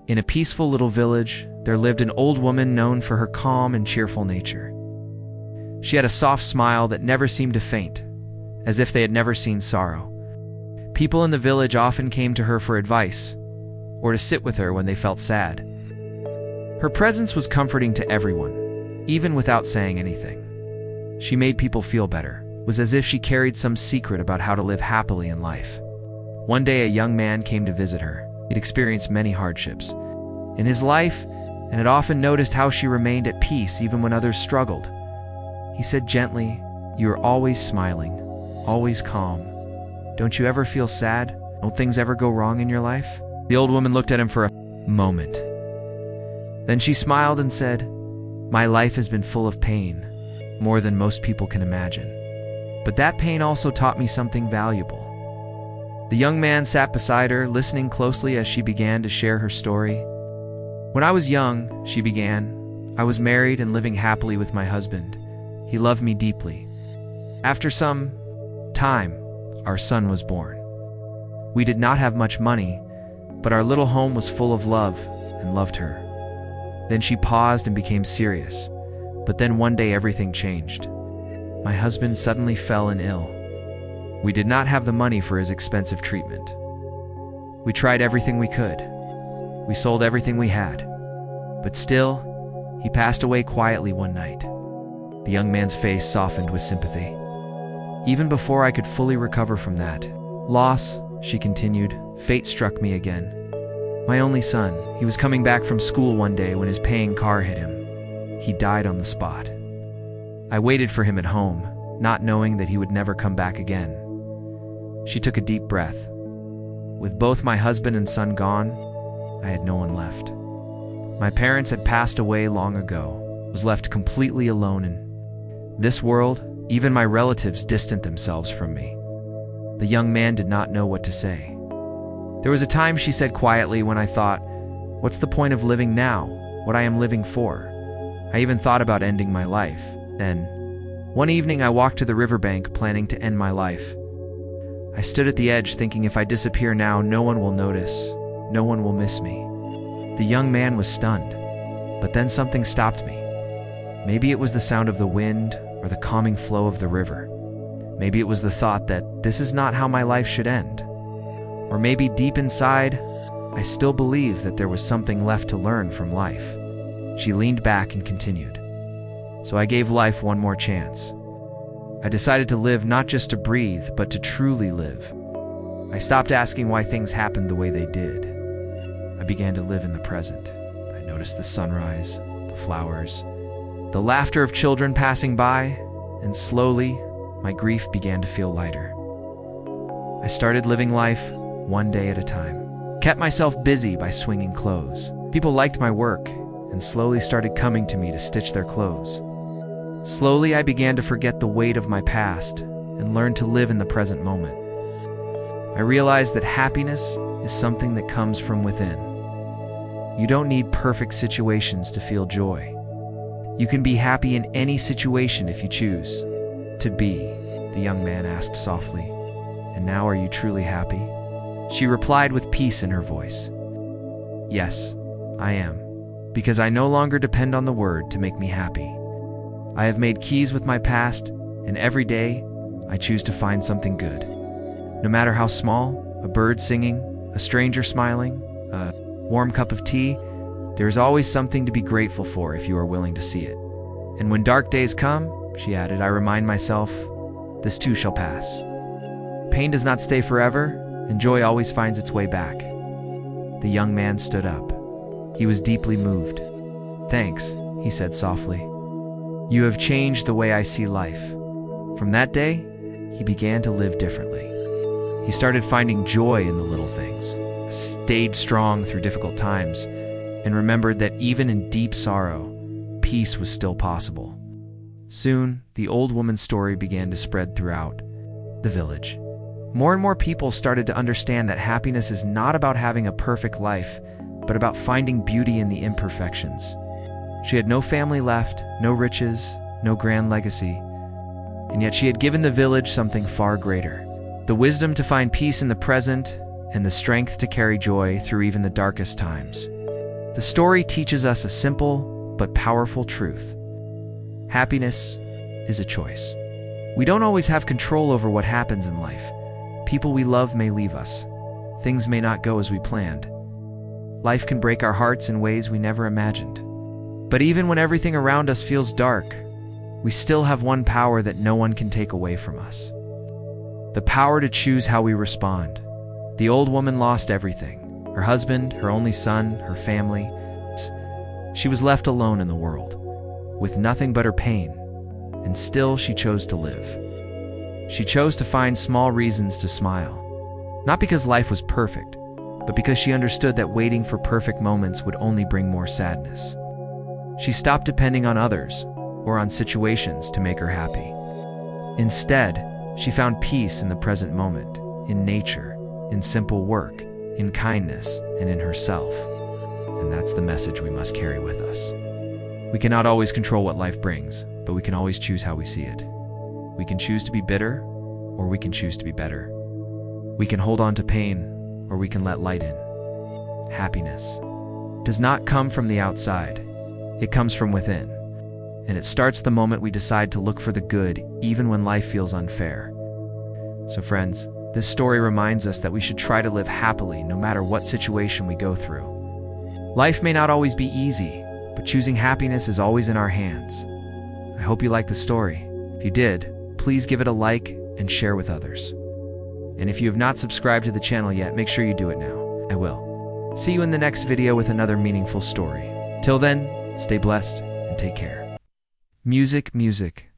In a peaceful little village, there lived an old woman known for her calm and cheerful nature. She had a soft smile that never seemed to faint, as if they had never seen sorrow. People in the village often came to her for advice, or to sit with her when they felt sad. Her presence was comforting to everyone, even without saying anything. She made people feel better. It was as if she carried some secret about how to live happily in life. One day, a young man came to visit her. He'd experienced many hardships in his life, and had often noticed how she remained at peace even when others struggled. He said gently, "You are always smiling, always calm. Don't you ever feel sad? Don't things ever go wrong in your life?" The old woman looked at him for a moment. Then she smiled and said, "My life has been full of pain, more than most people can imagine. But that pain also taught me something valuable." The young man sat beside her, listening closely as she began to share her story. "When I was young," she began, "I was married and living happily with my husband. He loved me deeply. After some time, our son was born. We did not have much money, but our little home was full of love and loved her." Then she paused and became serious. But then one day everything changed. My husband suddenly fell ill. We did not have the money for his expensive treatment. We tried everything we could. We sold everything we had. But still, he passed away quietly one night. The young man's face softened with sympathy. "Even before I could fully recover from that loss," she continued, "fate struck me again. My only son, he was coming back from school one day when his paying car hit him. He died on the spot. I waited for him at home, not knowing that he would never come back again." She took a deep breath. "With both my husband and son gone, I had no one left. My parents had passed away long ago. I was left completely alone in this world. Even my relatives distanced themselves from me." The young man did not know what to say. "There was a time," she said quietly, "when I thought, what's the point of living now? What I am living for? I even thought about ending my life. Then, one evening I walked to the riverbank planning to end my life. I stood at the edge thinking if I disappear now, no one will notice. No one will miss me." The young man was stunned, but then something stopped me. Maybe it was the sound of the wind or the calming flow of the river. Maybe it was the thought that this is not how my life should end. Or maybe deep inside, I still believed that there was something left to learn from life. She leaned back and continued. "So I gave life one more chance. I decided to live not just to breathe, but to truly live. I stopped asking why things happened the way they did. I began to live in the present. I noticed the sunrise, the flowers, the laughter of children passing by, and slowly, my grief began to feel lighter. I started living life one day at a time. Kept myself busy by swinging clothes. People liked my work and slowly started coming to me to stitch their clothes. Slowly, I began to forget the weight of my past and learn to live in the present moment. I realized that happiness is something that comes from within. You don't need perfect situations to feel joy. You can be happy in any situation if you choose to be," the young man asked softly. "And now are you truly happy?" She replied with peace in her voice. "Yes, I am, because I no longer depend on the word to make me happy. I have made peace with my past, and every day I choose to find something good. No matter how small, a bird singing, a stranger smiling, a warm cup of tea, there is always something to be grateful for if you are willing to see it. And when dark days come," she added, "I remind myself, this too shall pass. Pain does not stay forever, and joy always finds its way back." The young man stood up. He was deeply moved. "Thanks," he said softly. "You have changed the way I see life." From that day, he began to live differently. He started finding joy in the little things, stayed strong through difficult times, and remembered that even in deep sorrow, peace was still possible. Soon, the old woman's story began to spread throughout the village. More and more people started to understand that happiness is not about having a perfect life, but about finding beauty in the imperfections. She had no family left, no riches, no grand legacy, and yet she had given the village something far greater: the wisdom to find peace in the present and the strength to carry joy through even the darkest times. The story teaches us a simple but powerful truth. Happiness is a choice. We don't always have control over what happens in life. People we love may leave us. Things may not go as we planned. Life can break our hearts in ways we never imagined. But even when everything around us feels dark, we still have one power that no one can take away from us. The power to choose how we respond. The old woman lost everything. Her husband, her only son, her family. She was left alone in the world, with nothing but her pain, and still she chose to live. She chose to find small reasons to smile. Not because life was perfect, but because she understood that waiting for perfect moments would only bring more sadness. She stopped depending on others or on situations to make her happy. Instead, she found peace in the present moment, in nature, in simple work, in kindness, and in herself. And that's the message we must carry with us. We cannot always control what life brings, but we can always choose how we see it. We can choose to be bitter, or we can choose to be better. We can hold on to pain, or we can let light in. Happiness does not come from the outside. It comes from within. And it starts the moment we decide to look for the good, even when life feels unfair. So friends, this story reminds us that we should try to live happily no matter what situation we go through. Life may not always be easy, but choosing happiness is always in our hands. I hope you liked the story. If you did, please give it a like and share with others. And if you have not subscribed to the channel yet, make sure you do it now. I will. See you in the next video with another meaningful story. Till then, stay blessed and take care. Music, music.